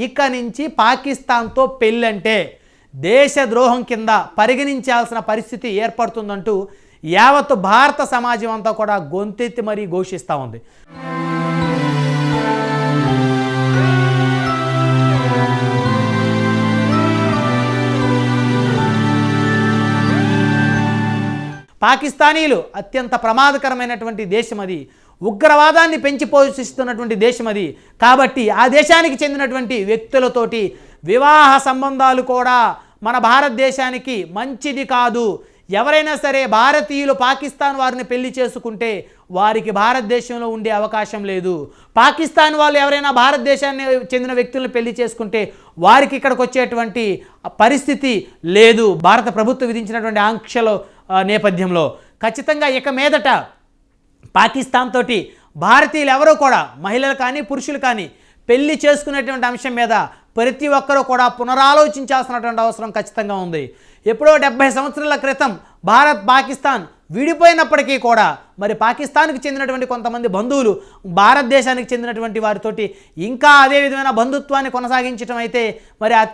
ఇక నుంచి పాకిస్తాన్తో పెళ్ళంటే దేశద్రోహం కింద పరిగణించాల్సిన పరిస్థితి ఏర్పడుతుందంటూ యావత్తు భారత సమాజం అంతా కూడా గొంతెత్తి మరీ ఘోషిస్తూ ఉంది. పాకిస్తానీలు అత్యంత ప్రమాదకరమైనటువంటి దేశం అది, ఉగ్రవాదాన్ని పెంచి పోషిస్తున్నటువంటి దేశం అది. కాబట్టి ఆ దేశానికి చెందినటువంటి వ్యక్తులతోటి వివాహ సంబంధాలు కూడా మన భారతదేశానికి మంచిది కాదు. ఎవరైనా సరే భారతీయులు పాకిస్తాన్ వారిని పెళ్లి చేసుకుంటే వారికి భారతదేశంలో ఉండే అవకాశం లేదు. పాకిస్తాన్ వాళ్ళు ఎవరైనా భారతదేశాన్ని చెందిన వ్యక్తులను పెళ్లి చేసుకుంటే వారికి ఇక్కడికి వచ్చేటువంటి పరిస్థితి లేదు. భారత ప్రభుత్వం విధించినటువంటి ఆంక్షల నేపథ్యంలో ఖచ్చితంగా ఇక మీదట పాకిస్తాన్ తోటి భారతీయులు ఎవరూ కూడా, మహిళలు కానీ పురుషులు కానీ పెళ్లి చేసుకునేటువంటి అంశం మీద ప్రతి ఒక్కరూ కూడా పునరాలోచించాల్సినటువంటి అవసరం ఖచ్చితంగా ఉంది. ఎప్పుడో 70 సంవత్సరాల క్రితం భారత్ పాకిస్తాన్ విడిపోయినప్పటికీ కూడా మరి పాకిస్తాన్కి చెందినటువంటి కొంతమంది బంధువులు భారతదేశానికి చెందినటువంటి వారితోటి ఇంకా అదే విధమైన బంధుత్వాన్ని కొనసాగించడం అయితే మరి